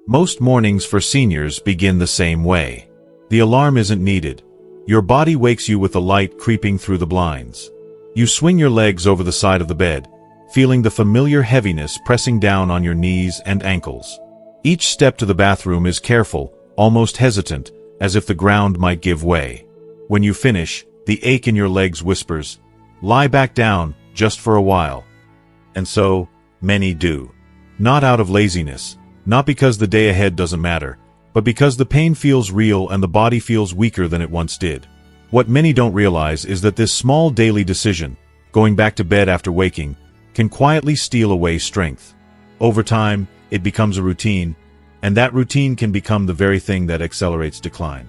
Most mornings for seniors begin the same way. The alarm isn't needed. Your body wakes you with the light creeping through the blinds. You swing your legs over the side of the bed, feeling the familiar heaviness pressing down on your knees and ankles. Each step to the bathroom is careful, almost hesitant, as if the ground might give way. When you finish, the ache in your legs whispers, "Lie back down, just for a while." And so, many do. Not out of laziness, not because the day ahead doesn't matter, but because the pain feels real and the body feels weaker than it once did. What many don't realize is that this small daily decision, going back to bed after waking, can quietly steal away strength. Over time, it becomes a routine, and that routine can become the very thing that accelerates decline.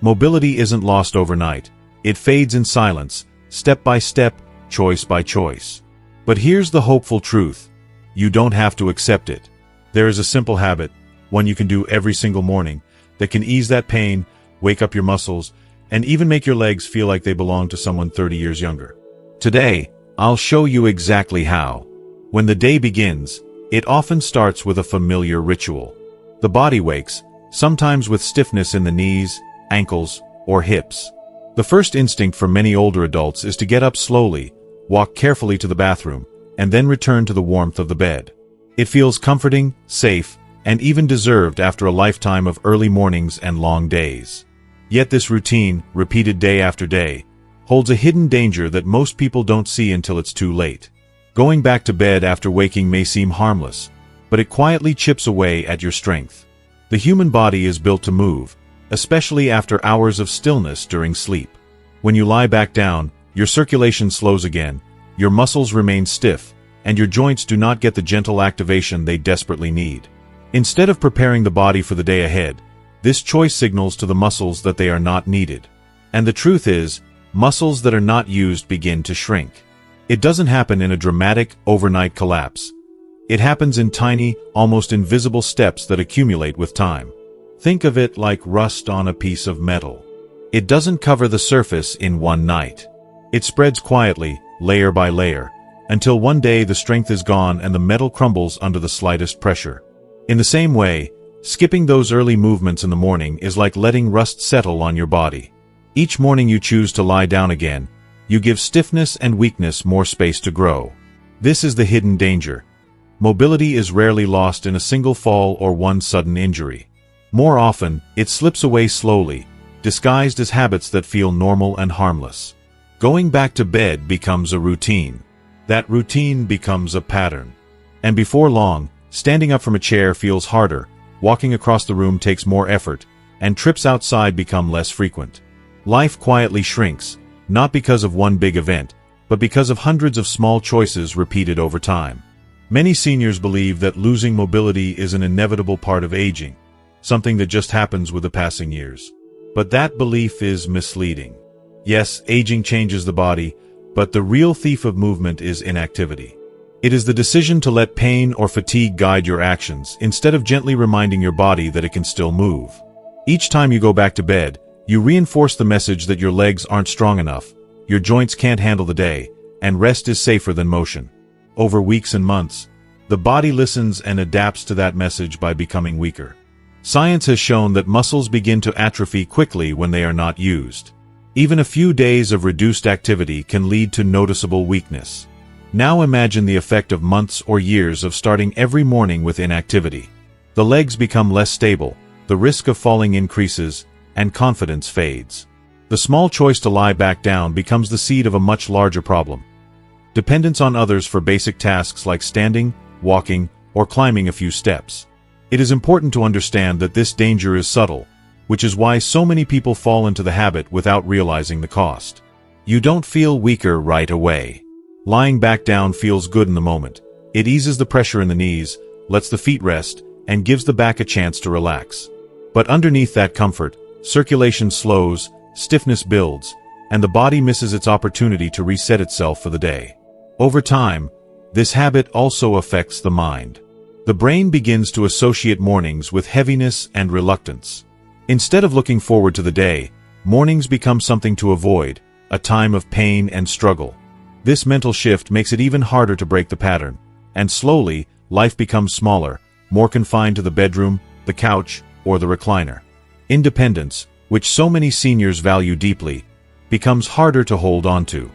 Mobility isn't lost overnight. It fades in silence, step by step, choice by choice. But here's the hopeful truth. You don't have to accept it. There is a simple habit, one you can do every single morning, that can ease that pain, wake up your muscles, and even make your legs feel like they belong to someone 30 years younger. Today, I'll show you exactly how. When the day begins, it often starts with a familiar ritual. The body wakes, sometimes with stiffness in the knees, ankles, or hips. The first instinct for many older adults is to get up slowly, walk carefully to the bathroom, and then return to the warmth of the bed. It feels comforting, safe, and even deserved after a lifetime of early mornings and long days. Yet this routine, repeated day after day, holds a hidden danger that most people don't see until it's too late. Going back to bed after waking may seem harmless, but it quietly chips away at your strength. The human body is built to move, especially after hours of stillness during sleep. When you lie back down, your circulation slows again, your muscles remain stiff, and your joints do not get the gentle activation they desperately need. Instead of preparing the body for the day ahead, this choice signals to the muscles that they are not needed. And the truth is, muscles that are not used begin to shrink. It doesn't happen in a dramatic, overnight collapse. It happens in tiny, almost invisible steps that accumulate with time. Think of it like rust on a piece of metal. It doesn't cover the surface in one night. It spreads quietly, layer by layer, until one day the strength is gone and the metal crumbles under the slightest pressure. In the same way, skipping those early movements in the morning is like letting rust settle on your body. Each morning you choose to lie down again, you give stiffness and weakness more space to grow. This is the hidden danger. Mobility is rarely lost in a single fall or one sudden injury. More often, it slips away slowly, disguised as habits that feel normal and harmless. Going back to bed becomes a routine. That routine becomes a pattern. And before long, standing up from a chair feels harder, walking across the room takes more effort, and trips outside become less frequent. Life quietly shrinks, not because of one big event, but because of hundreds of small choices repeated over time. Many seniors believe that losing mobility is an inevitable part of aging, something that just happens with the passing years. But that belief is misleading. Yes, aging changes the body, but the real thief of movement is inactivity. It is the decision to let pain or fatigue guide your actions instead of gently reminding your body that it can still move. Each time you go back to bed, you reinforce the message that your legs aren't strong enough, your joints can't handle the day, and rest is safer than motion. Over weeks and months, the body listens and adapts to that message by becoming weaker. Science has shown that muscles begin to atrophy quickly when they are not used. Even a few days of reduced activity can lead to noticeable weakness. Now imagine the effect of months or years of starting every morning with inactivity. The legs become less stable, the risk of falling increases, and confidence fades. The small choice to lie back down becomes the seed of a much larger problem. Dependence on others for basic tasks like standing, walking, or climbing a few steps. It is important to understand that this danger is subtle, which is why so many people fall into the habit without realizing the cost. You don't feel weaker right away. Lying back down feels good in the moment. It eases the pressure in the knees, lets the feet rest, and gives the back a chance to relax. But underneath that comfort, circulation slows, stiffness builds, and the body misses its opportunity to reset itself for the day. Over time, this habit also affects the mind. The brain begins to associate mornings with heaviness and reluctance. Instead of looking forward to the day, mornings become something to avoid, a time of pain and struggle. This mental shift makes it even harder to break the pattern, and slowly, life becomes smaller, more confined to the bedroom, the couch, or the recliner. Independence, which so many seniors value deeply, becomes harder to hold on to.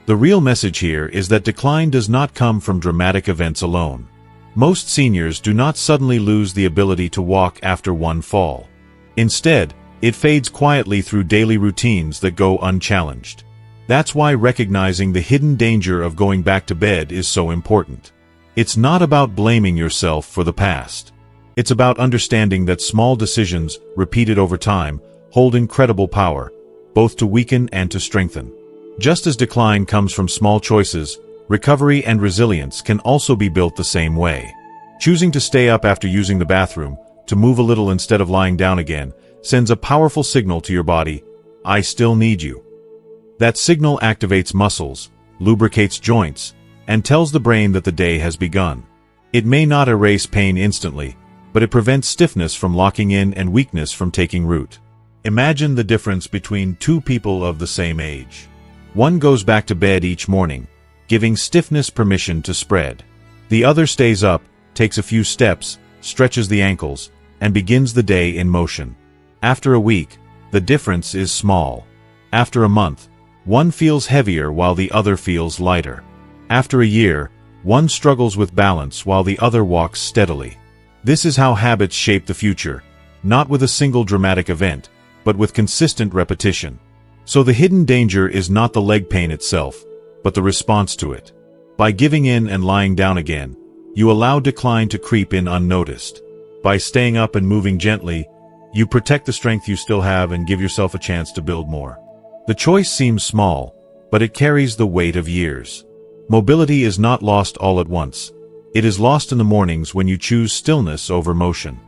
The real message here is that decline does not come from dramatic events alone. Most seniors do not suddenly lose the ability to walk after one fall. Instead, it fades quietly through daily routines that go unchallenged. That's why recognizing the hidden danger of going back to bed is so important. It's not about blaming yourself for the past. It's about understanding that small decisions, repeated over time, hold incredible power, both to weaken and to strengthen. Just as decline comes from small choices, recovery and resilience can also be built the same way. Choosing to stay up after using the bathroom, to move a little instead of lying down again, sends a powerful signal to your body, "I still need you." That signal activates muscles, lubricates joints, and tells the brain that the day has begun. It may not erase pain instantly, but it prevents stiffness from locking in and weakness from taking root. Imagine the difference between two people of the same age. One goes back to bed each morning, giving stiffness permission to spread. The other stays up, takes a few steps, stretches the ankles, and begins the day in motion. After a week, the difference is small. After a month, one feels heavier while the other feels lighter. After a year, one struggles with balance while the other walks steadily. This is how habits shape the future, not with a single dramatic event, but with consistent repetition. So the hidden danger is not the leg pain itself, but the response to it. By giving in and lying down again, you allow decline to creep in unnoticed. By staying up and moving gently, you protect the strength you still have and give yourself a chance to build more. The choice seems small, but it carries the weight of years. Mobility is not lost all at once. It is lost in the mornings when you choose stillness over motion.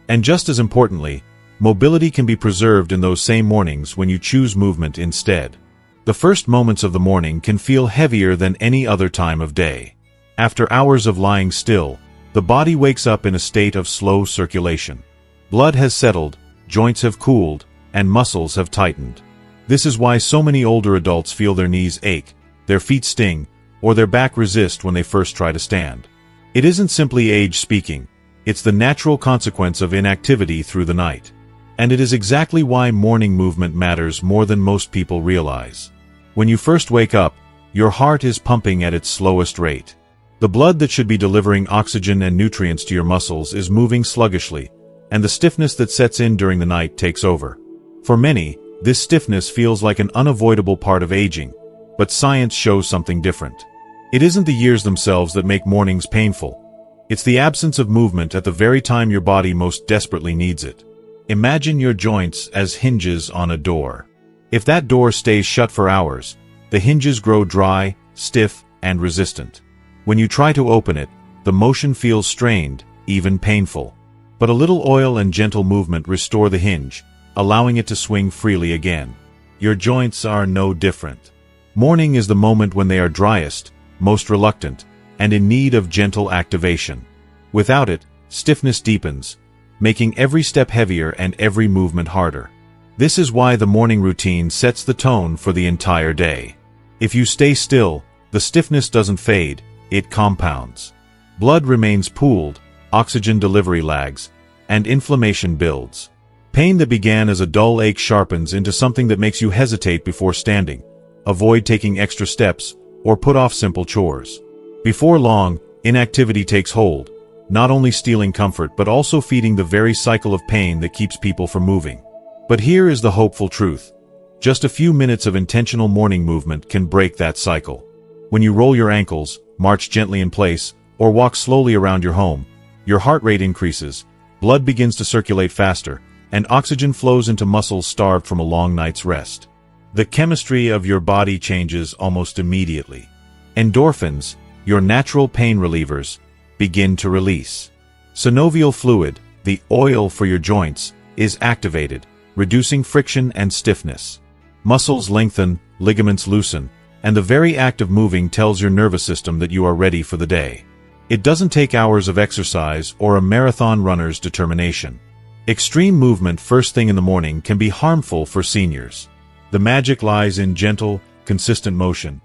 And just as importantly, mobility can be preserved in those same mornings when you choose movement instead. The first moments of the morning can feel heavier than any other time of day. After hours of lying still, the body wakes up in a state of slow circulation. Blood has settled, joints have cooled, and muscles have tightened. This is why so many older adults feel their knees ache, their feet sting, or their back resist when they first try to stand. It isn't simply age speaking, it's the natural consequence of inactivity through the night. And it is exactly why morning movement matters more than most people realize. When you first wake up, your heart is pumping at its slowest rate. The blood that should be delivering oxygen and nutrients to your muscles is moving sluggishly, and the stiffness that sets in during the night takes over. For many, this stiffness feels like an unavoidable part of aging, but science shows something different. It isn't the years themselves that make mornings painful. It's the absence of movement at the very time your body most desperately needs it. Imagine your joints as hinges on a door. If that door stays shut for hours, the hinges grow dry, stiff, and resistant. When you try to open it, the motion feels strained, even painful. But a little oil and gentle movement restore the hinge, allowing it to swing freely again. Your joints are no different. Morning is the moment when they are driest, most reluctant, and in need of gentle activation. Without it, stiffness deepens, making every step heavier and every movement harder. This is why the morning routine sets the tone for the entire day. If you stay still, the stiffness doesn't fade, it compounds. Blood remains pooled, oxygen delivery lags, and inflammation builds. Pain that began as a dull ache sharpens into something that makes you hesitate before standing, avoid taking extra steps, or put off simple chores. Before long, inactivity takes hold, not only stealing comfort but also feeding the very cycle of pain that keeps people from moving. But here is the hopeful truth. Just a few minutes of intentional morning movement can break that cycle. When you roll your ankles, march gently in place, or walk slowly around your home, your heart rate increases, blood begins to circulate faster, and oxygen flows into muscles starved from a long night's rest. The chemistry of your body changes almost immediately. Endorphins, your natural pain relievers, begin to release. Synovial fluid, the oil for your joints, is activated, reducing friction and stiffness. Muscles lengthen, ligaments loosen, and the very act of moving tells your nervous system that you are ready for the day. It doesn't take hours of exercise or a marathon runner's determination. Extreme movement first thing in the morning can be harmful for seniors. The magic lies in gentle, consistent motion.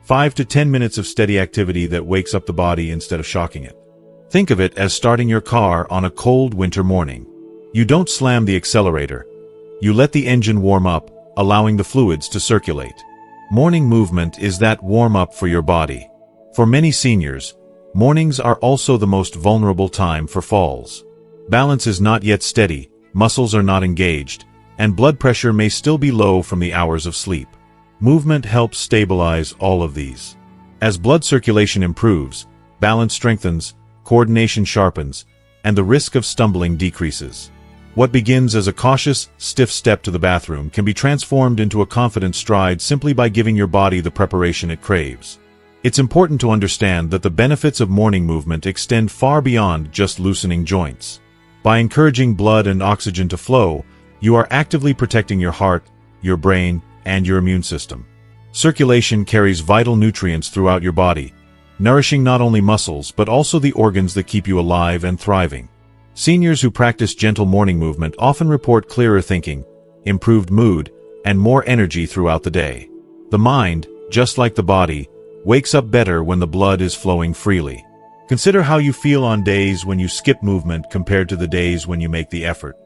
5 to 10 minutes of steady activity that wakes up the body instead of shocking it. Think of it as starting your car on a cold winter morning. You don't slam the accelerator. You let the engine warm up, allowing the fluids to circulate. Morning movement is that warm-up for your body. For many seniors, mornings are also the most vulnerable time for falls. Balance is not yet steady, muscles are not engaged, and blood pressure may still be low from the hours of sleep. Movement helps stabilize all of these. As blood circulation improves, balance strengthens, coordination sharpens, and the risk of stumbling decreases. What begins as a cautious, stiff step to the bathroom can be transformed into a confident stride simply by giving your body the preparation it craves. It's important to understand that the benefits of morning movement extend far beyond just loosening joints. By encouraging blood and oxygen to flow, you are actively protecting your heart, your brain, and your immune system. Circulation carries vital nutrients throughout your body, nourishing not only muscles but also the organs that keep you alive and thriving. Seniors who practice gentle morning movement often report clearer thinking, improved mood, and more energy throughout the day. The mind, just like the body, wakes up better when the blood is flowing freely. Consider how you feel on days when you skip movement compared to the days when you make the effort.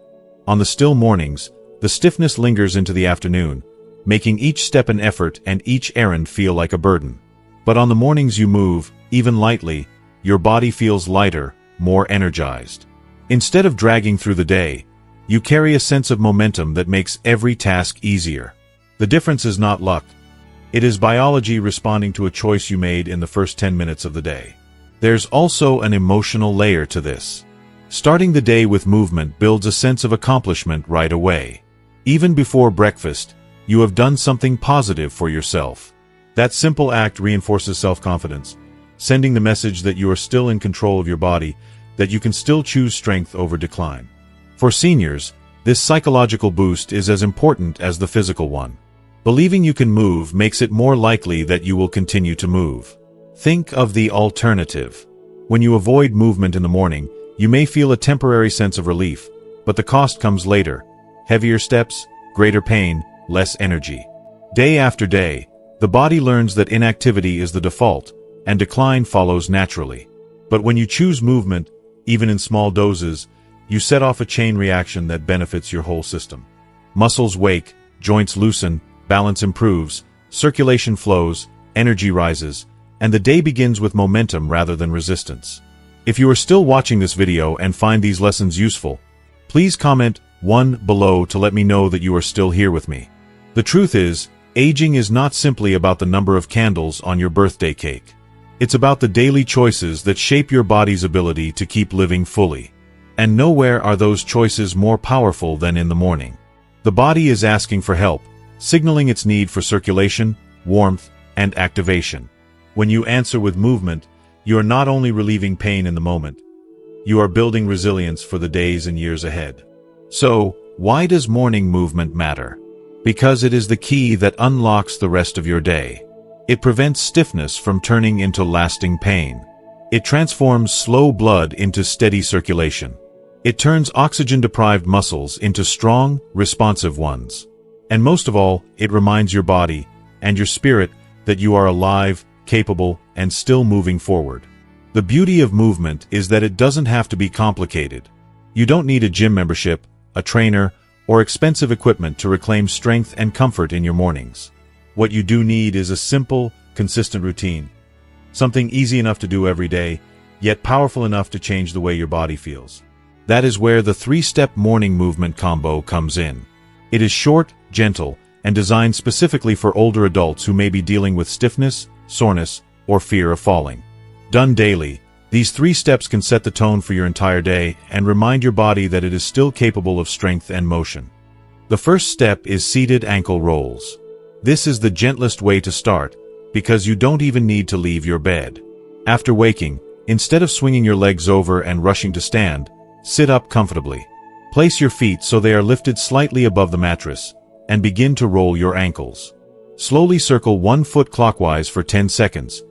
On the still mornings, the stiffness lingers into the afternoon, making each step an effort and each errand feel like a burden. But on the mornings you move, even lightly, your body feels lighter, more energized. Instead of dragging through the day, you carry a sense of momentum that makes every task easier. The difference is not luck. It is biology responding to a choice you made in the first 10 minutes of the day. There's also an emotional layer to this. Starting the day with movement builds a sense of accomplishment right away. Even before breakfast, you have done something positive for yourself. That simple act reinforces self-confidence, sending the message that you are still in control of your body, that you can still choose strength over decline. For seniors, this psychological boost is as important as the physical one. Believing you can move makes it more likely that you will continue to move. Think of the alternative. When you avoid movement in the morning, you may feel a temporary sense of relief, but the cost comes later. Heavier steps, greater pain, less energy. Day after day, the body learns that inactivity is the default, and decline follows naturally. But when you choose movement, even in small doses, you set off a chain reaction that benefits your whole system. Muscles wake, joints loosen, balance improves, circulation flows, energy rises, and the day begins with momentum rather than resistance. If you are still watching this video and find these lessons useful, please comment 1 below to let me know that you are still here with me. The truth is, aging is not simply about the number of candles on your birthday cake. It's about the daily choices that shape your body's ability to keep living fully. And nowhere are those choices more powerful than in the morning. The body is asking for help, signaling its need for circulation, warmth, and activation. When you answer with movement, you are not only relieving pain in the moment, you are building resilience for the days and years ahead. So, why does morning movement matter? Because it is the key that unlocks the rest of your day. It prevents stiffness from turning into lasting pain. It transforms slow blood into steady circulation. It turns oxygen-deprived muscles into strong, responsive ones. And most of all, it reminds your body and your spirit that you are alive, capable, and still moving forward. The beauty of movement is that it doesn't have to be complicated. You don't need a gym membership, a trainer, or expensive equipment to reclaim strength and comfort in your mornings. What you do need is a simple, consistent routine. Something easy enough to do every day, yet powerful enough to change the way your body feels. That is where the 3-step morning movement combo comes in. It is short, gentle, and designed specifically for older adults who may be dealing with stiffness, soreness, or fear of falling. Done daily, these 3 steps can set the tone for your entire day and remind your body that it is still capable of strength and motion. The first step is seated ankle rolls. This is the gentlest way to start, because you don't even need to leave your bed. After waking, instead of swinging your legs over and rushing to stand, sit up comfortably. Place your feet so they are lifted slightly above the mattress, and begin to roll your ankles. Slowly circle 1 foot clockwise for 10 seconds,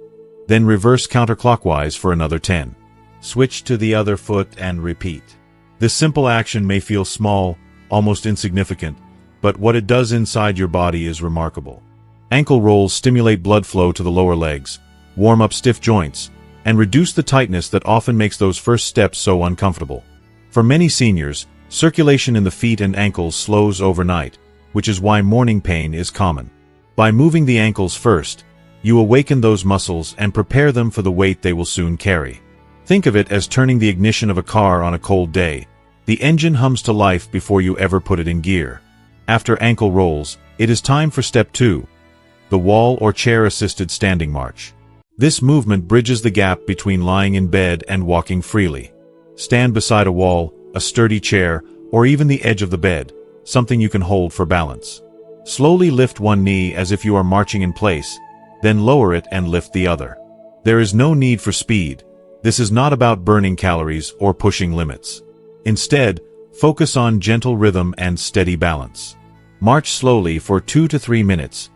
then reverse counterclockwise for another 10. Switch to the other foot and repeat. This simple action may feel small, almost insignificant, but what it does inside your body is remarkable. Ankle rolls stimulate blood flow to the lower legs, warm up stiff joints, and reduce the tightness that often makes those first steps so uncomfortable. For many seniors, Circulation in the feet and ankles slows overnight, which is why morning pain is common. By moving the ankles first, you awaken those muscles and prepare them for the weight they will soon carry. Think of it as turning the ignition of a car on a cold day. The engine hums to life before you ever put it in gear. After ankle rolls, it is time for step 2, the wall or chair-assisted standing march. This movement bridges the gap between lying in bed and walking freely. Stand beside a wall, a sturdy chair, or even the edge of the bed, something you can hold for balance. Slowly lift one knee as if you are marching in place, then lower it and lift the other. There is no need for speed. This is not about burning calories or pushing limits. Instead, focus on gentle rhythm and steady balance. March slowly for 2 to 3 minutes,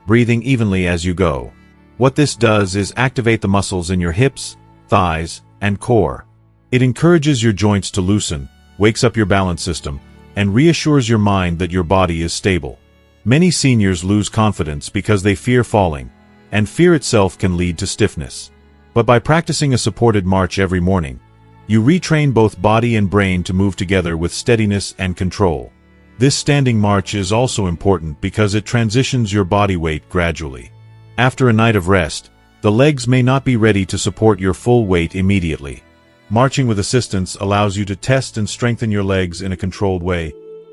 breathing evenly as you go. What this does is activate the muscles in your hips, thighs, and core. It encourages your joints to loosen, wakes up your balance system, and reassures your mind that your body is stable. Many seniors lose confidence because they fear falling, and fear itself can lead to stiffness. But by practicing a supported march every morning, you retrain both body and brain to move together with steadiness and control. This standing march is also important because it transitions your body weight gradually. After a night of rest, the legs may not be ready to support your full weight immediately. Marching with assistance allows you to test and strengthen your legs in a controlled way,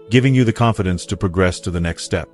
giving you the confidence to progress to the next step.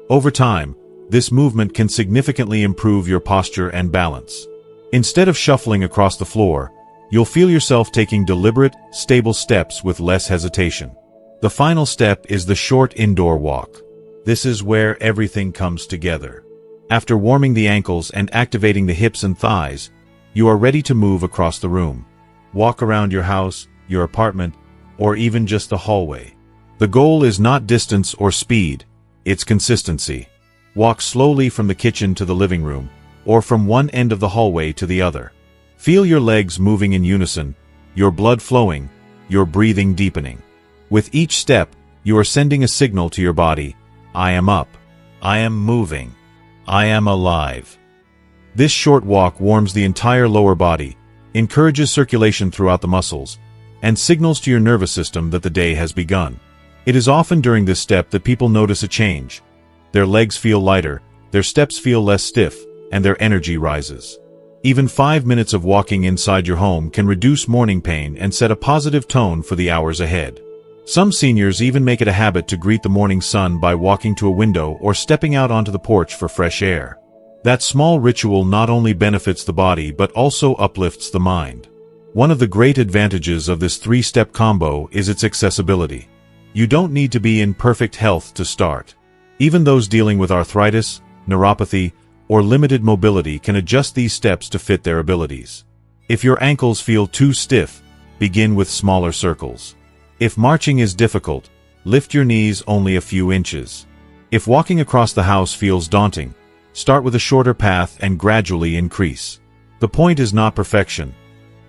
Over time, this movement can significantly improve your posture and balance. Instead of shuffling across the floor, you'll feel yourself taking deliberate, stable steps with less hesitation. The final step is the short indoor walk. This is where everything comes together. After warming the ankles and activating the hips and thighs, you are ready to move across the room. Walk around your house, your apartment, or even just the hallway. The goal is not distance or speed, it's consistency. Walk slowly from the kitchen to the living room, or from one end of the hallway to the other. Feel your legs moving in unison, your blood flowing, your breathing deepening. With each step, you are sending a signal to your body: I am up, I am moving, I am alive. This short walk warms the entire lower body, encourages circulation throughout the muscles, and signals to your nervous system that the day has begun. It is often during this step that people notice a change. Their legs feel lighter, their steps feel less stiff, and their energy rises. Even 5 minutes of walking inside your home can reduce morning pain and set a positive tone for the hours ahead. Some seniors even make it a habit to greet the morning sun by walking to a window or stepping out onto the porch for fresh air. That small ritual not only benefits the body but also uplifts the mind. One of the great advantages of this 3-step combo is its accessibility. You don't need to be in perfect health to start. Even those dealing with arthritis, neuropathy, or limited mobility can adjust these steps to fit their abilities. If your ankles feel too stiff, begin with smaller circles. If marching is difficult, lift your knees only a few inches. If walking across the house feels daunting, start with a shorter path and gradually increase. The point is not perfection.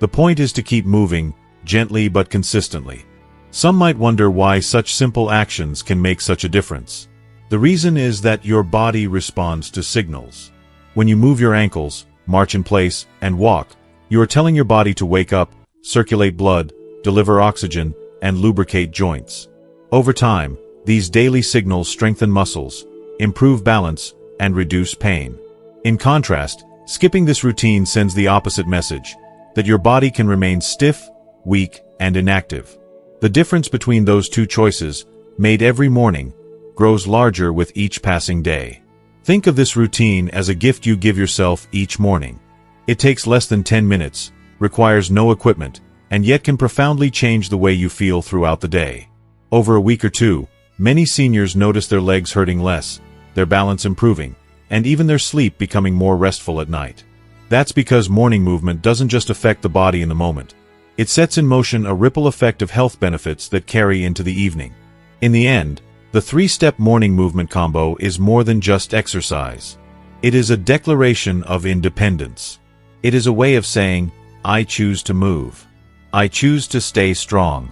The point is to keep moving, gently but consistently. Some might wonder why such simple actions can make such a difference. The reason is that your body responds to signals. When you move your ankles, march in place, and walk, you are telling your body to wake up, circulate blood, deliver oxygen, and lubricate joints. Over time, these daily signals strengthen muscles, improve balance, and reduce pain. In contrast, skipping this routine sends the opposite message, that your body can remain stiff, weak, and inactive. The difference between those two choices, made every morning, grows larger with each passing day. Think of this routine as a gift you give yourself each morning. It takes less than 10 minutes, requires no equipment, and yet can profoundly change the way you feel throughout the day. Over a week or two, many seniors notice their legs hurting less, their balance improving, and even their sleep becoming more restful at night. That's because morning movement doesn't just affect the body in the moment. It sets in motion a ripple effect of health benefits that carry into the evening. In the end, the 3-step morning movement combo is more than just exercise. It is a declaration of independence. It is a way of saying, I choose to move. I choose to stay strong.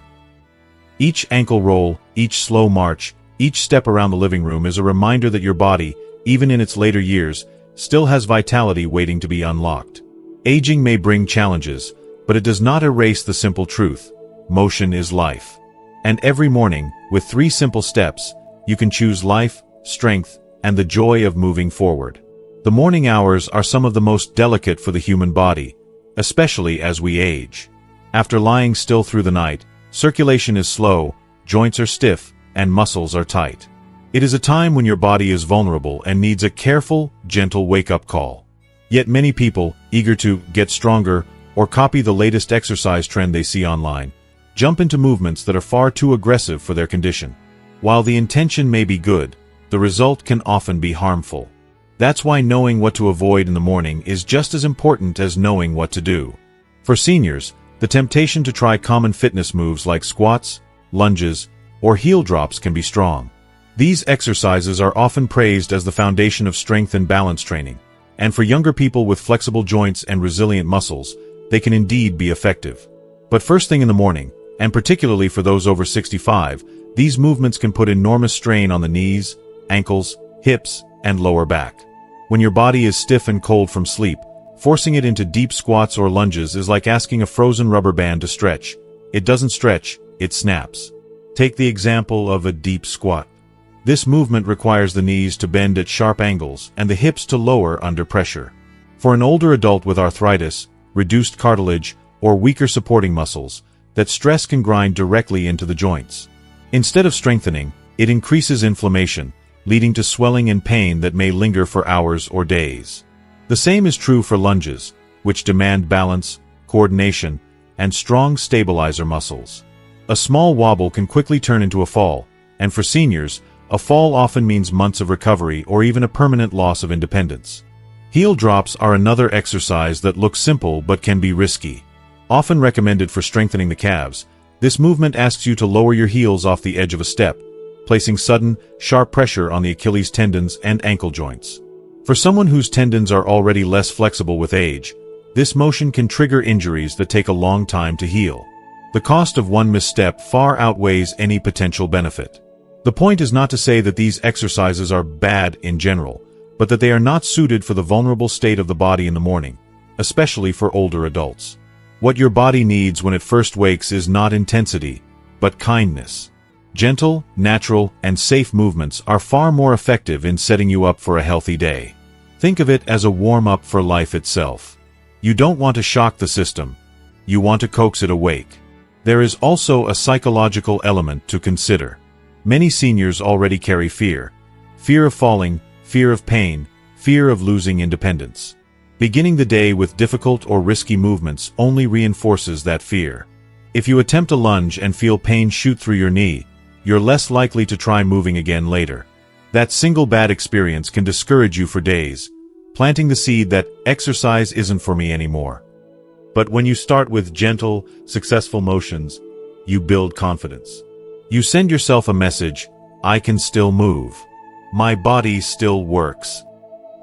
Each ankle roll, each slow march, each step around the living room is a reminder that your body, even in its later years, still has vitality waiting to be unlocked. Aging may bring challenges, but it does not erase the simple truth: motion is life. And every morning, with 3 simple steps, you can choose life, strength, and the joy of moving forward. The morning hours are some of the most delicate for the human body, especially as we age. After lying still through the night, circulation is slow, joints are stiff, and muscles are tight. It is a time when your body is vulnerable and needs a careful, gentle wake-up call. Yet many people, eager to get stronger or copy the latest exercise trend they see online, jump into movements that are far too aggressive for their condition. While the intention may be good, the result can often be harmful. That's why knowing what to avoid in the morning is just as important as knowing what to do. For seniors, the temptation to try common fitness moves like squats, lunges, or heel drops can be strong. These exercises are often praised as the foundation of strength and balance training, and for younger people with flexible joints and resilient muscles, they can indeed be effective. But first thing in the morning, and particularly for those over 65, these movements can put enormous strain on the knees, ankles, hips, and lower back. When your body is stiff and cold from sleep, forcing it into deep squats or lunges is like asking a frozen rubber band to stretch. It doesn't stretch, it snaps. Take the example of a deep squat. This movement requires the knees to bend at sharp angles and the hips to lower under pressure. For an older adult with arthritis, reduced cartilage, or weaker supporting muscles, that stress can grind directly into the joints. Instead of strengthening, it increases inflammation, leading to swelling and pain that may linger for hours or days. The same is true for lunges, which demand balance, coordination, and strong stabilizer muscles. A small wobble can quickly turn into a fall, and for seniors, a fall often means months of recovery or even a permanent loss of independence. Heel drops are another exercise that looks simple but can be risky. Often recommended for strengthening the calves, this movement asks you to lower your heels off the edge of a step, placing sudden, sharp pressure on the Achilles tendons and ankle joints. For someone whose tendons are already less flexible with age, this motion can trigger injuries that take a long time to heal. The cost of one misstep far outweighs any potential benefit. The point is not to say that these exercises are bad in general, but that they are not suited for the vulnerable state of the body in the morning, especially for older adults. What your body needs when it first wakes is not intensity, but kindness. Gentle, natural, and safe movements are far more effective in setting you up for a healthy day. Think of it as a warm-up for life itself. You don't want to shock the system. You want to coax it awake. There is also a psychological element to consider. Many seniors already carry fear. Fear of falling, fear of pain, fear of losing independence. Beginning the day with difficult or risky movements only reinforces that fear. If you attempt a lunge and feel pain shoot through your knee, you're less likely to try moving again later. That single bad experience can discourage you for days, planting the seed that exercise isn't for me anymore. But when you start with gentle, successful motions, you build confidence. You send yourself a message, I can still move. My body still works.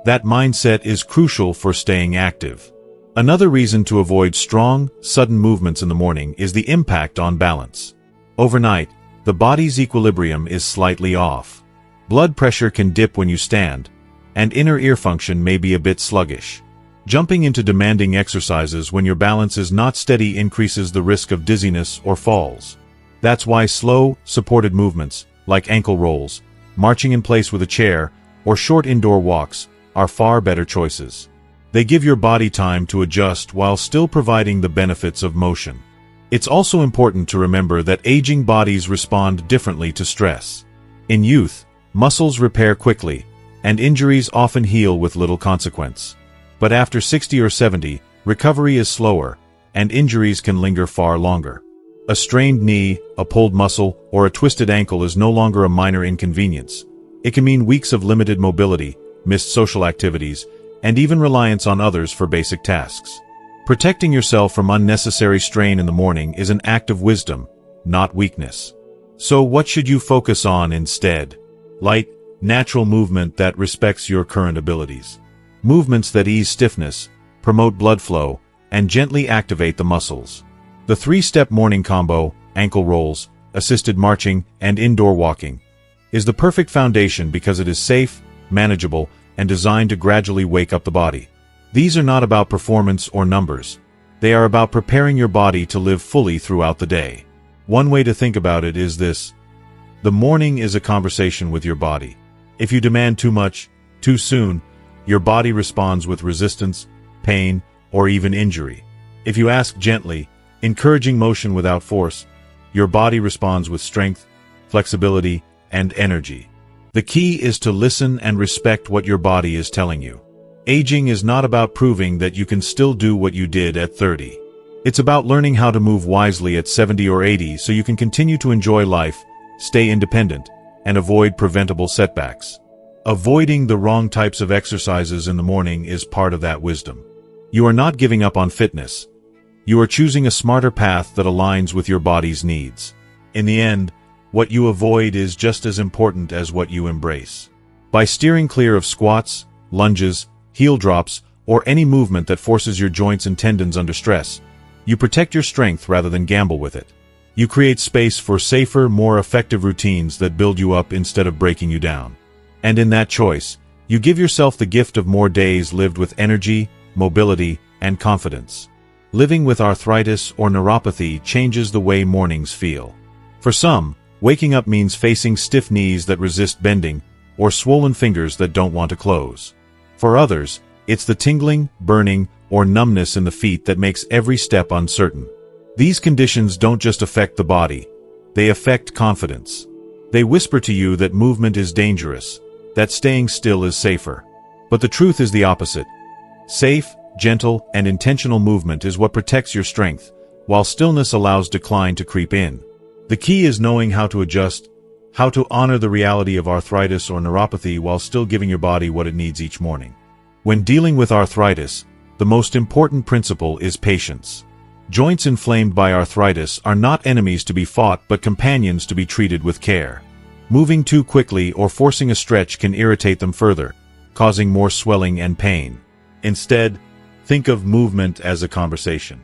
That mindset is crucial for staying active. Another reason to avoid strong, sudden movements in the morning is the impact on balance. Overnight, the body's equilibrium is slightly off. Blood pressure can dip when you stand, and inner ear function may be a bit sluggish. Jumping into demanding exercises when your balance is not steady increases the risk of dizziness or falls. That's why slow, supported movements, like ankle rolls, marching in place with a chair, or short indoor walks, are far better choices. They give your body time to adjust while still providing the benefits of motion. It's also important to remember that aging bodies respond differently to stress. In youth, muscles repair quickly, and injuries often heal with little consequence. But after 60 or 70, recovery is slower, and injuries can linger far longer. A strained knee, a pulled muscle, or a twisted ankle is no longer a minor inconvenience. It can mean weeks of limited mobility, missed social activities, and even reliance on others for basic tasks. Protecting yourself from unnecessary strain in the morning is an act of wisdom, not weakness. So what should you focus on instead? Light, natural movement that respects your current abilities. Movements that ease stiffness, promote blood flow, and gently activate the muscles. The 3-step morning combo, ankle rolls, assisted marching, and indoor walking, is the perfect foundation because it is safe, manageable, and designed to gradually wake up the body. These are not about performance or numbers. They are about preparing your body to live fully throughout the day. One way to think about it is this: the morning is a conversation with your body. If you demand too much, too soon, your body responds with resistance, pain, or even injury. If you ask gently, encouraging motion without force, your body responds with strength, flexibility, and energy. The key is to listen and respect what your body is telling you. Aging is not about proving that you can still do what you did at 30. It's about learning how to move wisely at 70 or 80 so you can continue to enjoy life, stay independent, and avoid preventable setbacks. Avoiding the wrong types of exercises in the morning is part of that wisdom. You are not giving up on fitness. You are choosing a smarter path that aligns with your body's needs. In the end, what you avoid is just as important as what you embrace. By steering clear of squats, lunges, heel drops, or any movement that forces your joints and tendons under stress, you protect your strength rather than gamble with it. You create space for safer, more effective routines that build you up instead of breaking you down. And in that choice, you give yourself the gift of more days lived with energy, mobility, and confidence. Living with arthritis or neuropathy changes the way mornings feel. For some, waking up means facing stiff knees that resist bending, or swollen fingers that don't want to close. For others, it's the tingling, burning, or numbness in the feet that makes every step uncertain. These conditions don't just affect the body, they affect confidence. They whisper to you that movement is dangerous, that staying still is safer. But the truth is the opposite. Safe, gentle, and intentional movement is what protects your strength, while stillness allows decline to creep in. The key is knowing how to adjust, how to honor the reality of arthritis or neuropathy while still giving your body what it needs each morning. When dealing with arthritis, the most important principle is patience. Joints inflamed by arthritis are not enemies to be fought but companions to be treated with care. Moving too quickly or forcing a stretch can irritate them further, causing more swelling and pain. Instead, think of movement as a conversation.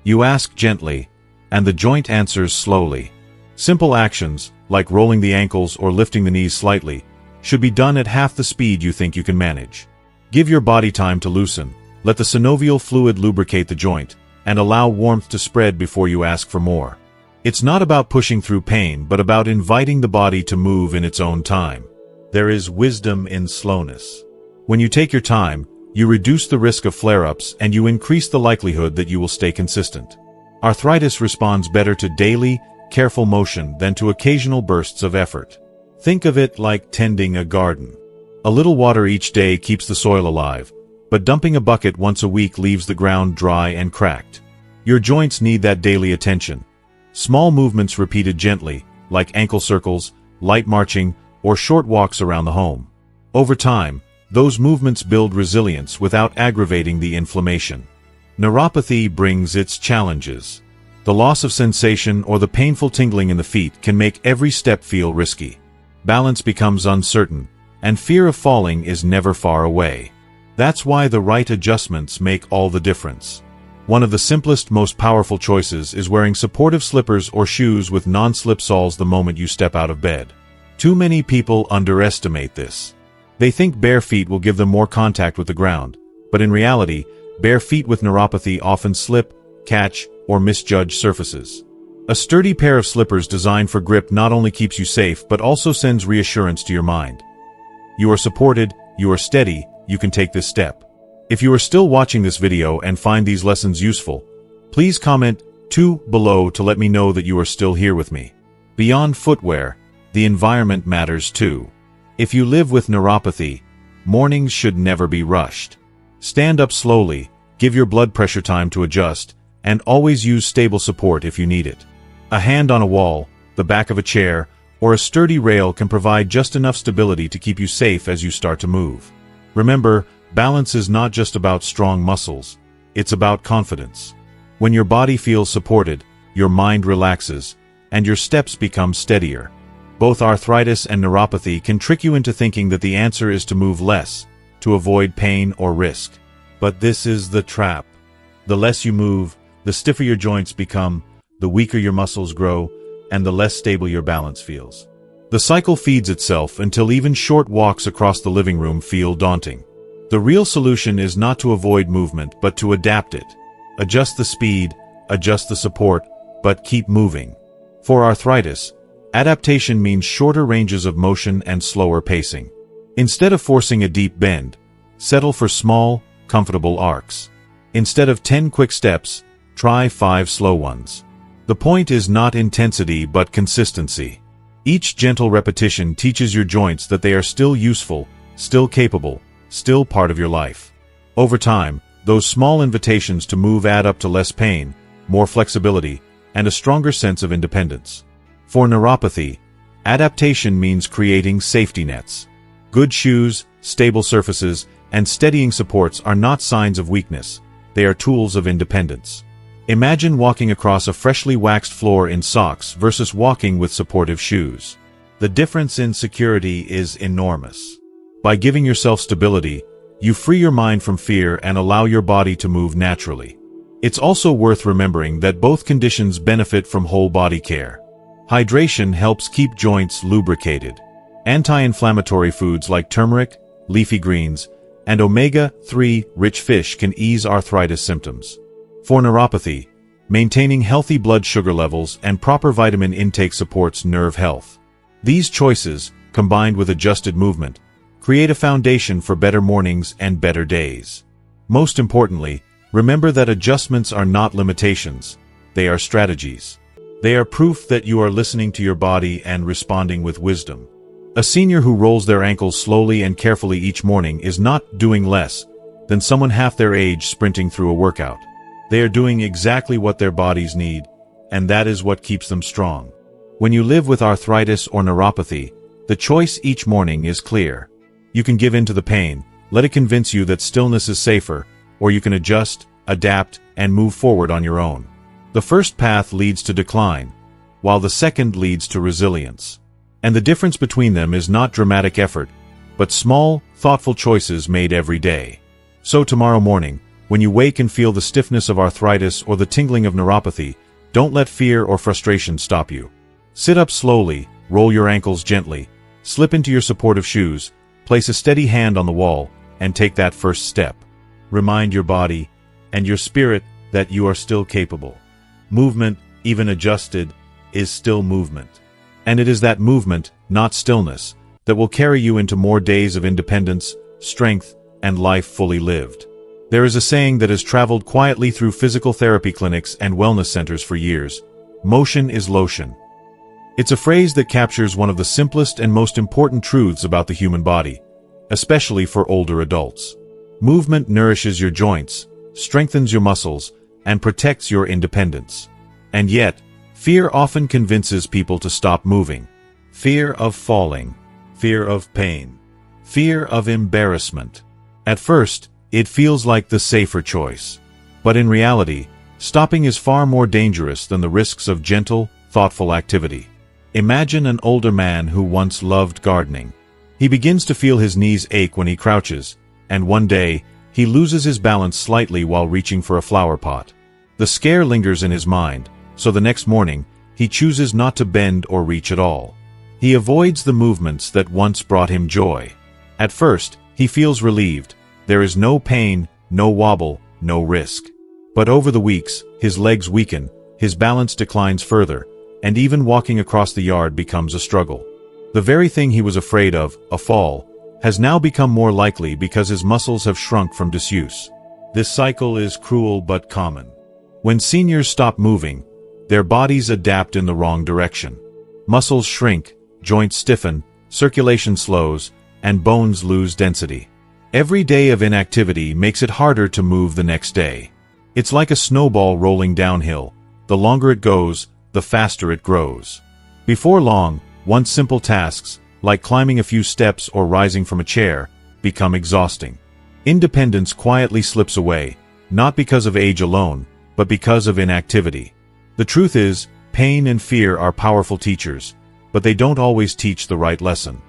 You ask gently, and the joint answers slowly. Simple actions, like rolling the ankles or lifting the knees slightly, should be done at half the speed you think you can manage. Give your body time to loosen, let the synovial fluid lubricate the joint, and allow warmth to spread before you ask for more. It's not about pushing through pain, but about inviting the body to move in its own time. There is wisdom in slowness. When you take your time, you reduce the risk of flare-ups and you increase the likelihood that you will stay consistent. Arthritis responds better to daily, careful motion than to occasional bursts of effort. Think of it like tending a garden. A little water each day keeps the soil alive, but dumping a bucket once a week leaves the ground dry and cracked. Your joints need that daily attention. Small movements repeated gently, like ankle circles, light marching, or short walks around the home. Over time, those movements build resilience without aggravating the inflammation. Neuropathy brings its challenges. The loss of sensation or the painful tingling in the feet can make every step feel risky. Balance becomes uncertain, and fear of falling is never far away. That's why the right adjustments make all the difference. One of the simplest, most powerful choices is wearing supportive slippers or shoes with non-slip soles the moment you step out of bed. Too many people underestimate this. They think bare feet will give them more contact with the ground, but in reality, bare feet with neuropathy often slip, catch, or misjudge surfaces. A sturdy pair of slippers designed for grip not only keeps you safe but also sends reassurance to your mind. You are supported, you are steady, you can take this step. If you are still watching this video and find these lessons useful, please comment 2 below to let me know that you are still here with me. Beyond footwear, the environment matters too. If you live with neuropathy, mornings should never be rushed. Stand up slowly, give your blood pressure time to adjust, and always use stable support if you need it. A hand on a wall, the back of a chair, or a sturdy rail can provide just enough stability to keep you safe as you start to move. Remember, balance is not just about strong muscles, it's about confidence. When your body feels supported, your mind relaxes, and your steps become steadier. Both arthritis and neuropathy can trick you into thinking that the answer is to move less, to avoid pain or risk. But this is the trap. The less you move, the stiffer your joints become, the weaker your muscles grow, and the less stable your balance feels. The cycle feeds itself until even short walks across the living room feel daunting. The real solution is not to avoid movement, but to adapt it. Adjust the speed, adjust the support, but keep moving. For arthritis, adaptation means shorter ranges of motion and slower pacing. Instead of forcing a deep bend, settle for small, comfortable arcs. Instead of 10 quick steps, try 5 slow ones. The point is not intensity but consistency. Each gentle repetition teaches your joints that they are still useful, still capable, still part of your life. Over time, those small invitations to move add up to less pain, more flexibility, and a stronger sense of independence. For neuropathy, adaptation means creating safety nets. Good shoes, stable surfaces, and steadying supports are not signs of weakness, they are tools of independence. Imagine walking across a freshly waxed floor in socks versus walking with supportive shoes. The difference in security is enormous. By giving yourself stability, you free your mind from fear and allow your body to move naturally. It's also worth remembering that both conditions benefit from whole body care. Hydration helps keep joints lubricated. Anti-inflammatory foods like turmeric, leafy greens, and omega-3 rich fish can ease arthritis symptoms. For neuropathy, maintaining healthy blood sugar levels and proper vitamin intake supports nerve health. These choices, combined with adjusted movement, create a foundation for better mornings and better days. Most importantly, remember that adjustments are not limitations, they are strategies. They are proof that you are listening to your body and responding with wisdom. A senior who rolls their ankles slowly and carefully each morning is not doing less than someone half their age sprinting through a workout. They are doing exactly what their bodies need, and that is what keeps them strong. When you live with arthritis or neuropathy, the choice each morning is clear. You can give in to the pain, let it convince you that stillness is safer, or you can adjust, adapt, and move forward on your own. The first path leads to decline, while the second leads to resilience. And the difference between them is not dramatic effort, but small, thoughtful choices made every day. So tomorrow morning, when you wake and feel the stiffness of arthritis or the tingling of neuropathy, don't let fear or frustration stop you. Sit up slowly, roll your ankles gently, slip into your supportive shoes, place a steady hand on the wall, and take that first step. Remind your body and your spirit that you are still capable. Movement, even adjusted, is still movement. And it is that movement, not stillness, that will carry you into more days of independence, strength, and life fully lived. There is a saying that has traveled quietly through physical therapy clinics and wellness centers for years: motion is lotion. It's a phrase that captures one of the simplest and most important truths about the human body, especially for older adults. Movement nourishes your joints, strengthens your muscles, and protects your independence. And yet, fear often convinces people to stop moving. Fear of falling, fear of pain, fear of embarrassment. At first, it feels like the safer choice. But in reality, stopping is far more dangerous than the risks of gentle, thoughtful activity. Imagine an older man who once loved gardening. He begins to feel his knees ache when he crouches, and one day, he loses his balance slightly while reaching for a flower pot. The scare lingers in his mind, so the next morning, he chooses not to bend or reach at all. He avoids the movements that once brought him joy. At first, he feels relieved. There is no pain, no wobble, no risk. But over the weeks, his legs weaken, his balance declines further, and even walking across the yard becomes a struggle. The very thing he was afraid of, a fall, has now become more likely because his muscles have shrunk from disuse. This cycle is cruel but common. When seniors stop moving, their bodies adapt in the wrong direction. Muscles shrink, joints stiffen, circulation slows, and bones lose density. Every day of inactivity makes it harder to move the next day. It's like a snowball rolling downhill. The longer it goes, the faster it grows. Before long, once simple tasks, like climbing a few steps or rising from a chair, become exhausting. Independence quietly slips away, not because of age alone, but because of inactivity. The truth is, pain and fear are powerful teachers, but they don't always teach the right lesson.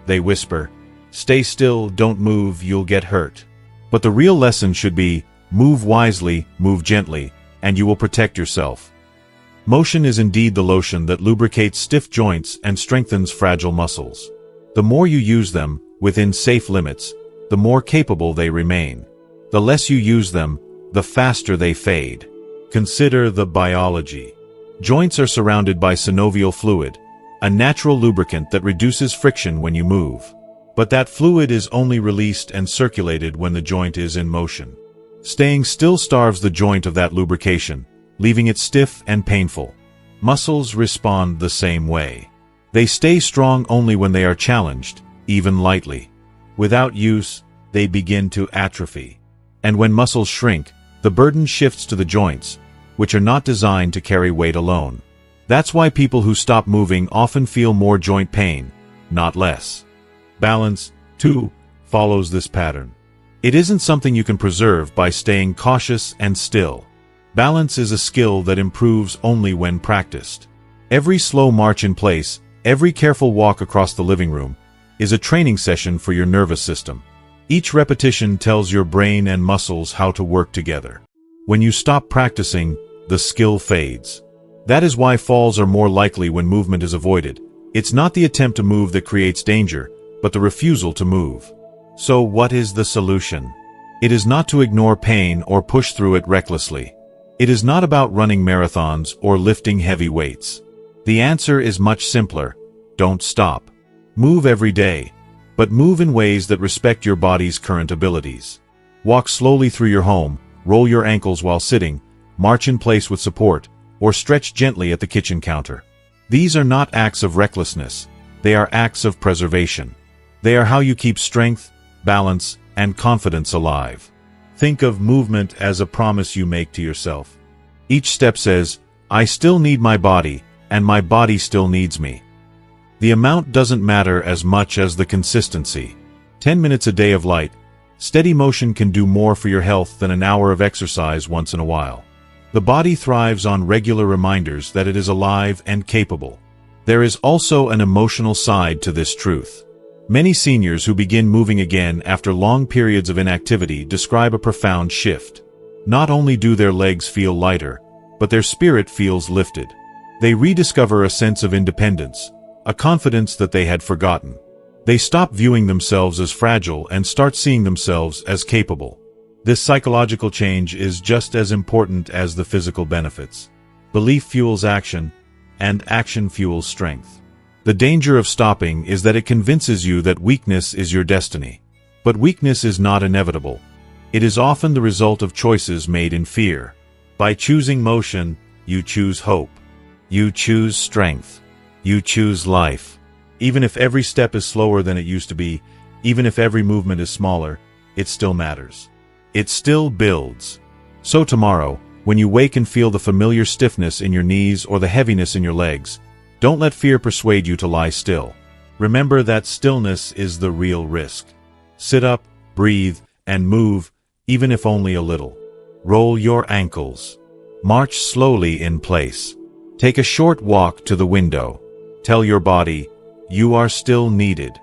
They whisper, "Stay still, don't move, you'll get hurt." But the real lesson should be, move wisely, move gently, and you will protect yourself. Motion is indeed the lotion that lubricates stiff joints and strengthens fragile muscles. The more you use them, within safe limits, the more capable they remain. The less you use them, the faster they fade. Consider the biology. Joints are surrounded by synovial fluid, a natural lubricant that reduces friction when you move. But that fluid is only released and circulated when the joint is in motion. Staying still starves the joint of that lubrication, leaving it stiff and painful. Muscles respond the same way. They stay strong only when they are challenged, even lightly. Without use, they begin to atrophy. And when muscles shrink, the burden shifts to the joints, which are not designed to carry weight alone. That's why people who stop moving often feel more joint pain, not less. Balance, too, follows this pattern. It isn't something you can preserve by staying cautious and still. Balance is a skill that improves only when practiced. Every slow march in place, every careful walk across the living room, is a training session for your nervous system. Each repetition tells your brain and muscles how to work together. When you stop practicing, the skill fades. That is why falls are more likely when movement is avoided. It's not the attempt to move that creates danger, but the refusal to move. So what is the solution? It is not to ignore pain or push through it recklessly. It is not about running marathons or lifting heavy weights. The answer is much simpler. Don't stop. Move every day, but move in ways that respect your body's current abilities. Walk slowly through your home, roll your ankles while sitting, march in place with support, or stretch gently at the kitchen counter. These are not acts of recklessness. They are acts of preservation. They are how you keep strength, balance, and confidence alive. Think of movement as a promise you make to yourself. Each step says, I still need my body, and my body still needs me. The amount doesn't matter as much as the consistency. 10 minutes a day of light, steady motion can do more for your health than an hour of exercise once in a while. The body thrives on regular reminders that it is alive and capable. There is also an emotional side to this truth. Many seniors who begin moving again after long periods of inactivity describe a profound shift. Not only do their legs feel lighter, but their spirit feels lifted. They rediscover a sense of independence, a confidence that they had forgotten. They stop viewing themselves as fragile and start seeing themselves as capable. This psychological change is just as important as the physical benefits. Belief fuels action, and action fuels strength. The danger of stopping is that it convinces you that weakness is your destiny. But weakness is not inevitable. It is often the result of choices made in fear. By choosing motion, you choose hope. You choose strength. You choose life. Even if every step is slower than it used to be, even if every movement is smaller, it still matters. It still builds. So tomorrow, when you wake and feel the familiar stiffness in your knees or the heaviness in your legs, don't let fear persuade you to lie still. Remember that stillness is the real risk. Sit up, breathe, and move, even if only a little. Roll your ankles. March slowly in place. Take a short walk to the window. Tell your body, you are still needed.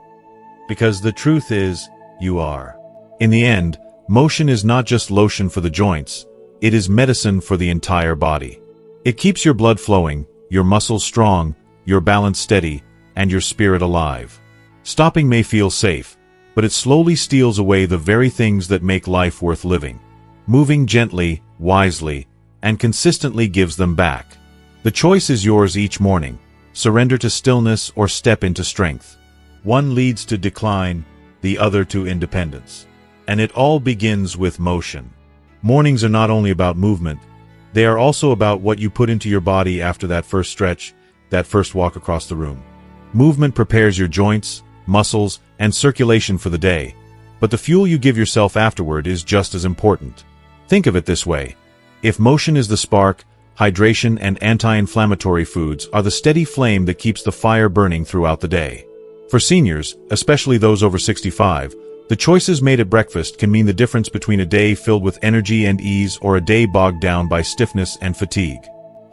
Because the truth is, you are. In the end, motion is not just lotion for the joints, it is medicine for the entire body. It keeps your blood flowing, your muscles strong, your balance steady, and your spirit alive. Stopping may feel safe, but it slowly steals away the very things that make life worth living. Moving gently, wisely, and consistently gives them back. The choice is yours each morning. Surrender to stillness or step into strength. One leads to decline, the other to independence. And it all begins with motion. Mornings are not only about movement, they are also about what you put into your body after that first stretch, that first walk across the room. Movement prepares your joints, muscles, and circulation for the day, but the fuel you give yourself afterward is just as important. Think of it this way. If motion is the spark, hydration and anti-inflammatory foods are the steady flame that keeps the fire burning throughout the day. For seniors, especially those over 65, the choices made at breakfast can mean the difference between a day filled with energy and ease or a day bogged down by stiffness and fatigue.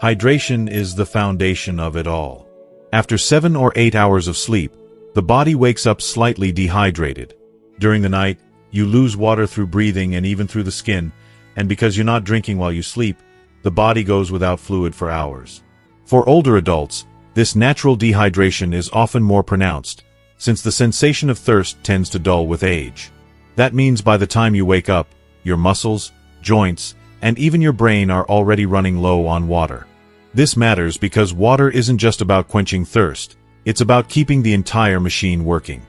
Hydration is the foundation of it all. After 7 or 8 hours of sleep, the body wakes up slightly dehydrated. During the night, you lose water through breathing and even through the skin, and because you're not drinking while you sleep, the body goes without fluid for hours. For older adults, this natural dehydration is often more pronounced, since the sensation of thirst tends to dull with age. That means by the time you wake up, your muscles, joints, and even your brain are already running low on water. This matters because water isn't just about quenching thirst, it's about keeping the entire machine working.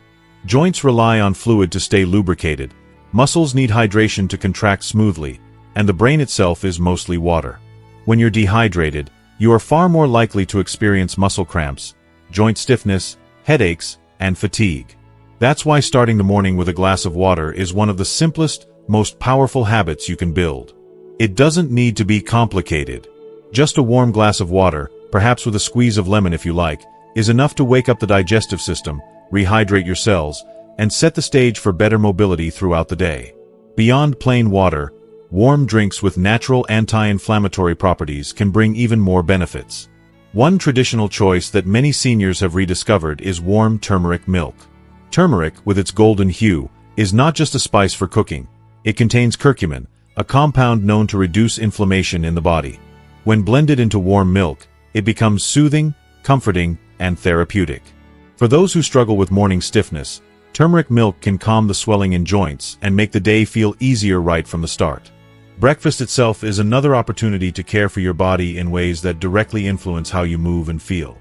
Joints rely on fluid to stay lubricated, muscles need hydration to contract smoothly, and the brain itself is mostly water. When you're dehydrated, you are far more likely to experience muscle cramps, joint stiffness, headaches, and fatigue. That's why starting the morning with a glass of water is one of the simplest, most powerful habits you can build. It doesn't need to be complicated. Just a warm glass of water, perhaps with a squeeze of lemon if you like, is enough to wake up the digestive system, rehydrate your cells, and set the stage for better mobility throughout the day. Beyond plain water, warm drinks with natural anti-inflammatory properties can bring even more benefits. One traditional choice that many seniors have rediscovered is warm turmeric milk. Turmeric, with its golden hue, is not just a spice for cooking. It contains curcumin, a compound known to reduce inflammation in the body. When blended into warm milk, it becomes soothing, comforting, and therapeutic. For those who struggle with morning stiffness, turmeric milk can calm the swelling in joints and make the day feel easier right from the start. Breakfast itself is another opportunity to care for your body in ways that directly influence how you move and feel.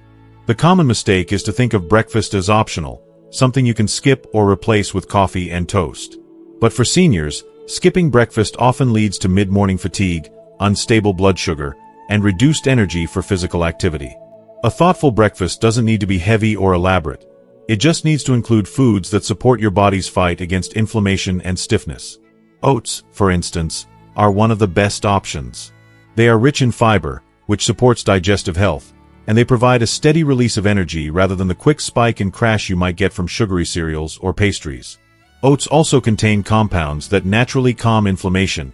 The common mistake is to think of breakfast as optional, something you can skip or replace with coffee and toast. But for seniors, skipping breakfast often leads to mid-morning fatigue, unstable blood sugar, and reduced energy for physical activity. A thoughtful breakfast doesn't need to be heavy or elaborate. It just needs to include foods that support your body's fight against inflammation and stiffness. Oats, for instance, are one of the best options. They are rich in fiber, which supports digestive health, and they provide a steady release of energy rather than the quick spike and crash you might get from sugary cereals or pastries. Oats also contain compounds that naturally calm inflammation,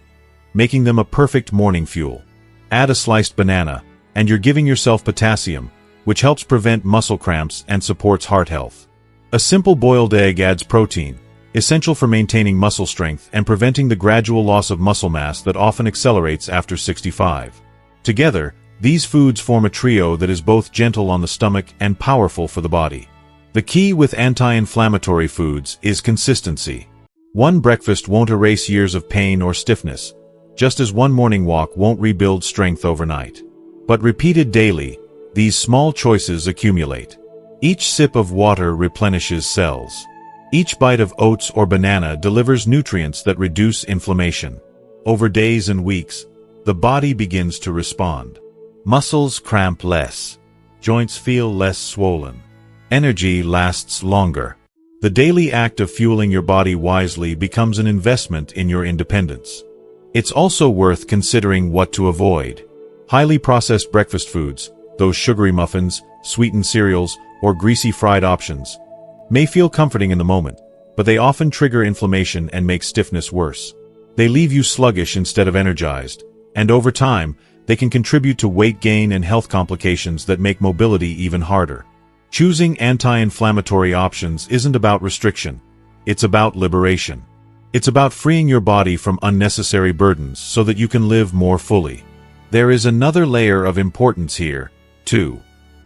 making them a perfect morning fuel. Add a sliced banana, and you're giving yourself potassium, which helps prevent muscle cramps and supports heart health. A simple boiled egg adds protein, essential for maintaining muscle strength and preventing the gradual loss of muscle mass that often accelerates after 65. Together, these foods form a trio that is both gentle on the stomach and powerful for the body. The key with anti-inflammatory foods is consistency. One breakfast won't erase years of pain or stiffness, just as one morning walk won't rebuild strength overnight. But repeated daily, these small choices accumulate. Each sip of water replenishes cells. Each bite of oats or banana delivers nutrients that reduce inflammation. Over days and weeks, the body begins to respond. Muscles cramp less. Joints feel less swollen. Energy lasts longer. The daily act of fueling your body wisely becomes an investment in your independence. It's also worth considering what to avoid. Highly processed breakfast foods, those sugary muffins, sweetened cereals, or greasy fried options, may feel comforting in the moment, but they often trigger inflammation and make stiffness worse. They leave you sluggish instead of energized, and over time, they can contribute to weight gain and health complications that make mobility even harder. Choosing anti-inflammatory options isn't about restriction. It's about liberation. It's about freeing your body from unnecessary burdens so that you can live more fully. There is another layer of importance here, too.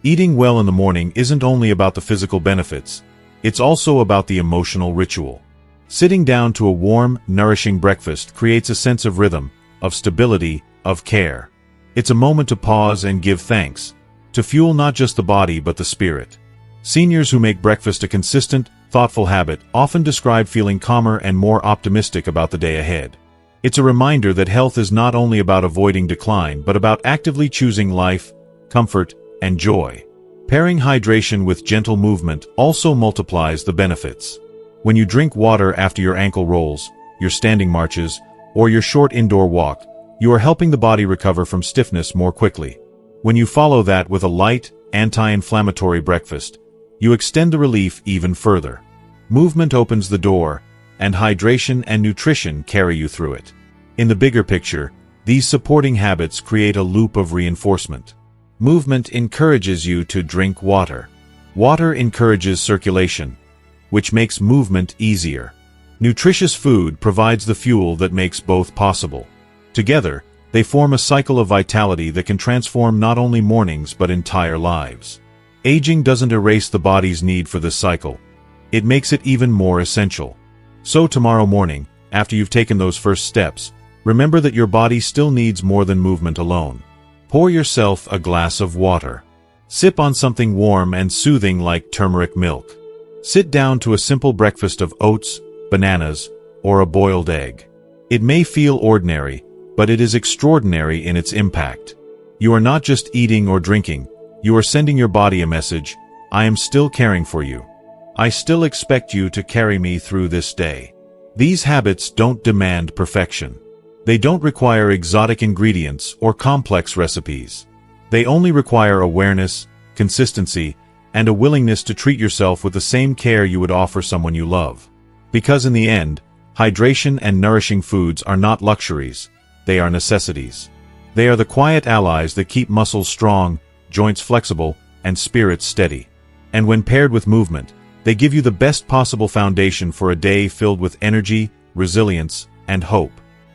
Eating well in the morning isn't only about the physical benefits, it's also about the emotional ritual. Sitting down to a warm, nourishing breakfast creates a sense of rhythm, of stability, of care. It's a moment to pause and give thanks, to fuel not just the body but the spirit. Seniors who make breakfast a consistent, thoughtful habit often describe feeling calmer and more optimistic about the day ahead. It's a reminder that health is not only about avoiding decline but about actively choosing life, comfort, and joy. Pairing hydration with gentle movement also multiplies the benefits. When you drink water after your ankle rolls, your standing marches, or your short indoor walk, you are helping the body recover from stiffness more quickly. When you follow that with a light, anti-inflammatory breakfast, you extend the relief even further. Movement opens the door, and hydration and nutrition carry you through it. In the bigger picture, these supporting habits create a loop of reinforcement. Movement encourages you to drink water. Water encourages circulation, which makes movement easier. Nutritious food provides the fuel that makes both possible. Together, they form a cycle of vitality that can transform not only mornings but entire lives. Aging doesn't erase the body's need for this cycle. It makes it even more essential. So tomorrow morning, after you've taken those first steps, remember that your body still needs more than movement alone. Pour yourself a glass of water. Sip on something warm and soothing like turmeric milk. Sit down to a simple breakfast of oats, bananas, or a boiled egg. It may feel ordinary, but it is extraordinary in its impact. You are not just eating or drinking, you are sending your body a message: I am still caring for you. I still expect you to carry me through this day. These habits don't demand perfection. They don't require exotic ingredients or complex recipes. They only require awareness, consistency, and a willingness to treat yourself with the same care you would offer someone you love. Because in the end, hydration and nourishing foods are not luxuries, they are necessities. They are the quiet allies that keep muscles strong, joints flexible, and spirits steady. And when paired with movement, they give you the best possible foundation for a day filled with energy, resilience, and hope.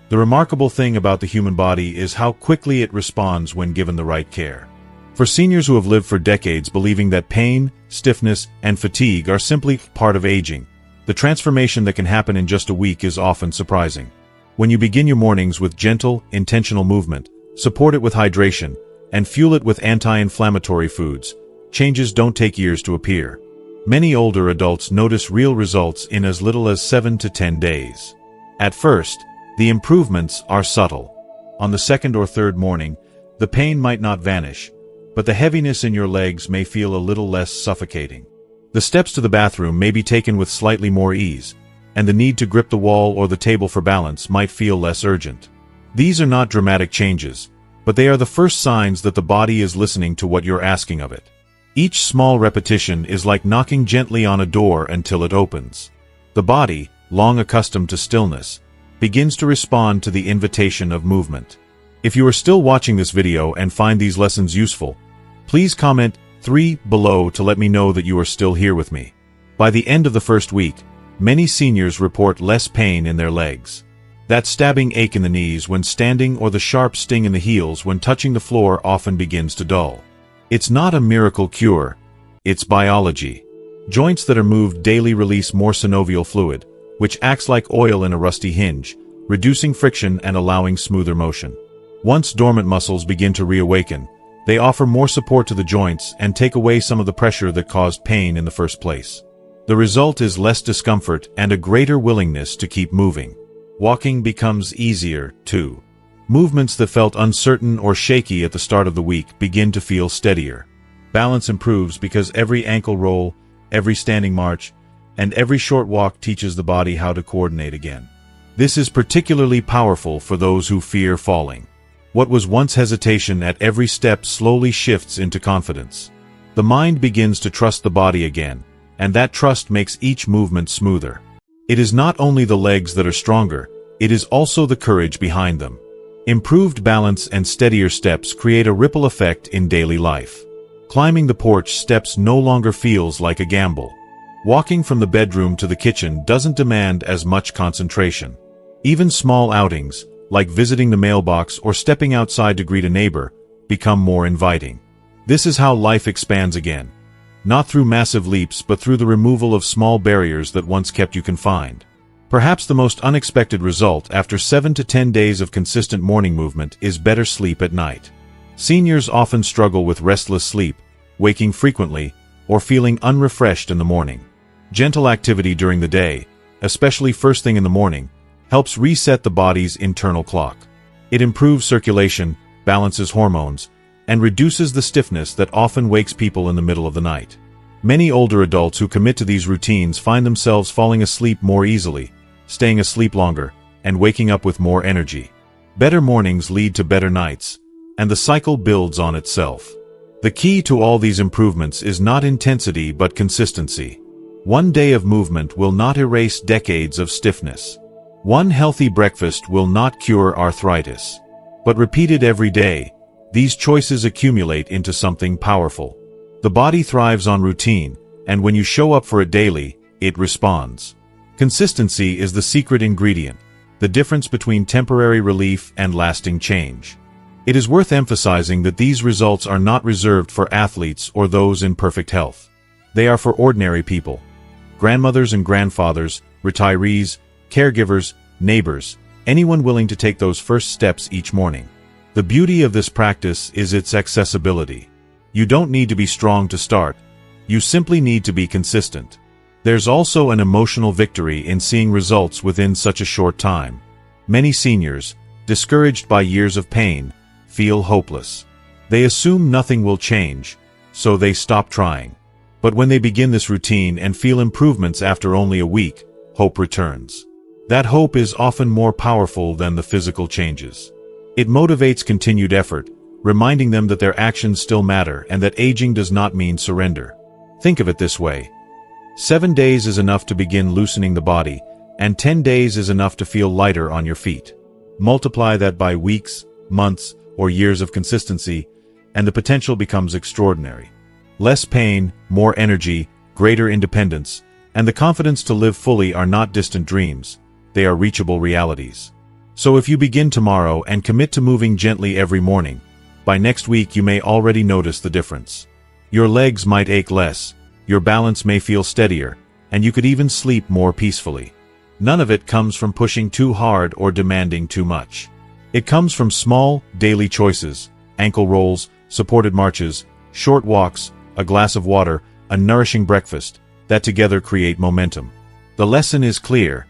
The remarkable thing about the human body is how quickly it responds when given the right care. For seniors who have lived for decades believing that pain, stiffness, and fatigue are simply part of aging, the transformation that can happen in just a week is often surprising. When you begin your mornings with gentle, intentional movement, support it with hydration, and fuel it with anti-inflammatory foods, changes don't take years to appear. Many older adults notice real results in as little as 7 to 10 days. At first, the improvements are subtle. On the second or third morning, the pain might not vanish, but the heaviness in your legs may feel a little less suffocating. The steps to the bathroom may be taken with slightly more ease, and the need to grip the wall or the table for balance might feel less urgent. These are not dramatic changes, but they are the first signs that the body is listening to what you're asking of it. Each small repetition is like knocking gently on a door until it opens. The body, long accustomed to stillness, begins to respond to the invitation of movement. If you are still watching this video and find these lessons useful, please comment 3 below to let me know that you are still here with me. By the end of the first week, many seniors report less pain in their legs. That stabbing ache in the knees when standing or the sharp sting in the heels when touching the floor often begins to dull. It's not a miracle cure, it's biology. Joints that are moved daily release more synovial fluid, which acts like oil in a rusty hinge, reducing friction and allowing smoother motion. Once dormant muscles begin to reawaken, they offer more support to the joints and take away some of the pressure that caused pain in the first place. The result is less discomfort and a greater willingness to keep moving. Walking becomes easier, too. Movements that felt uncertain or shaky at the start of the week begin to feel steadier. Balance improves because every ankle roll, every standing march, and every short walk teaches the body how to coordinate again. This is particularly powerful for those who fear falling. What was once hesitation at every step slowly shifts into confidence. The mind begins to trust the body again, and that trust makes each movement smoother. It is not only the legs that are stronger, it is also the courage behind them. Improved balance and steadier steps create a ripple effect in daily life. Climbing the porch steps no longer feels like a gamble. Walking from the bedroom to the kitchen doesn't demand as much concentration. Even small outings, like visiting the mailbox or stepping outside to greet a neighbor, become more inviting. This is how life expands again. Not through massive leaps but through the removal of small barriers that once kept you confined. Perhaps the most unexpected result after 7 to 10 days of consistent morning movement is better sleep at night. Seniors often struggle with restless sleep, waking frequently, or feeling unrefreshed in the morning. Gentle activity during the day, especially first thing in the morning, helps reset the body's internal clock. It improves circulation, balances hormones, and reduces the stiffness that often wakes people in the middle of the night. Many older adults who commit to these routines find themselves falling asleep more easily, staying asleep longer, and waking up with more energy. Better mornings lead to better nights, and the cycle builds on itself. The key to all these improvements is not intensity but consistency. One day of movement will not erase decades of stiffness. One healthy breakfast will not cure arthritis. But repeated every day, these choices accumulate into something powerful. The body thrives on routine, and when you show up for it daily, it responds. Consistency is the secret ingredient, the difference between temporary relief and lasting change. It is worth emphasizing that these results are not reserved for athletes or those in perfect health. They are for ordinary people. Grandmothers and grandfathers, retirees, caregivers, neighbors, anyone willing to take those first steps each morning. The beauty of this practice is its accessibility. You don't need to be strong to start. You simply need to be consistent. There's also an emotional victory in seeing results within such a short time. Many seniors, discouraged by years of pain, feel hopeless. They assume nothing will change, so they stop trying. But when they begin this routine and feel improvements after only a week, hope returns. That hope is often more powerful than the physical changes. It motivates continued effort, reminding them that their actions still matter and that aging does not mean surrender. Think of it this way. 7 days is enough to begin loosening the body, and 10 days is enough to feel lighter on your feet. Multiply that by weeks, months, or years of consistency, and the potential becomes extraordinary. Less pain, more energy, greater independence, and the confidence to live fully are not distant dreams. They are reachable realities. So if you begin tomorrow and commit to moving gently every morning, by next week you may already notice the difference. Your legs might ache less, your balance may feel steadier, and you could even sleep more peacefully. None of it comes from pushing too hard or demanding too much. It comes from small, daily choices: ankle rolls, supported marches, short walks, a glass of water, a nourishing breakfast, that together create momentum. The lesson is clear.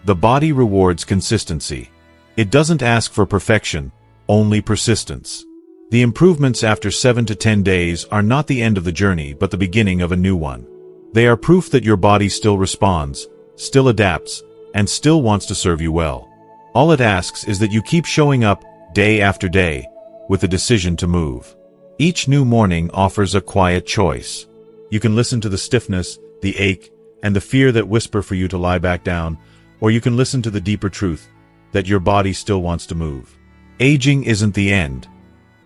The body rewards consistency. It doesn't ask for perfection, only persistence. The improvements after 7 to 10 days are not the end of the journey but the beginning of a new one. They are proof that your body still responds, still adapts, and still wants to serve you well. All it asks is that you keep showing up, day after day, with a decision to move. Each new morning offers a quiet choice. You can listen to the stiffness, the ache, and the fear that whisper for you to lie back down, or you can listen to the deeper truth, that your body still wants to move. Aging isn't the end.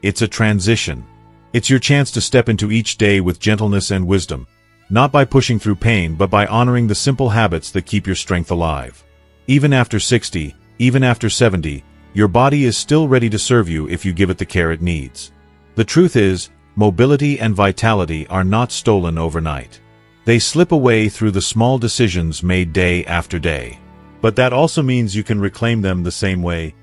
It's a transition. It's your chance to step into each day with gentleness and wisdom, not by pushing through pain but by honoring the simple habits that keep your strength alive. Even after 60, even after 70, your body is still ready to serve you if you give it the care it needs. The truth is, mobility and vitality are not stolen overnight. They slip away through the small decisions made day after day. But that also means you can reclaim them the same way,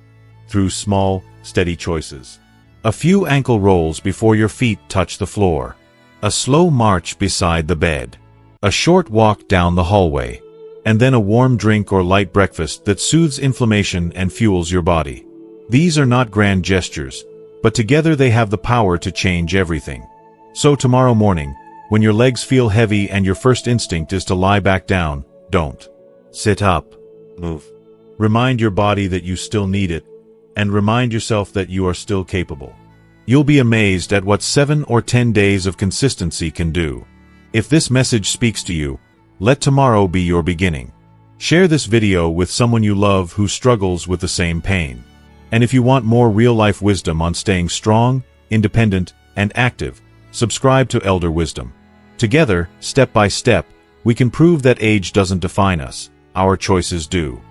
through small, steady choices. A few ankle rolls before your feet touch the floor. A slow march beside the bed. A short walk down the hallway. And then a warm drink or light breakfast that soothes inflammation and fuels your body. These are not grand gestures, but together they have the power to change everything. So tomorrow morning, when your legs feel heavy and your first instinct is to lie back down, don't. Sit up. Move. Remind your body that you still need it, and remind yourself that you are still capable. You'll be amazed at what 7 or 10 days of consistency can do. If this message speaks to you, let tomorrow be your beginning. Share this video with someone you love who struggles with the same pain. And if you want more real-life wisdom on staying strong, independent, and active, subscribe to Elder Wisdom. Together, step by step, we can prove that age doesn't define us. Our choices do.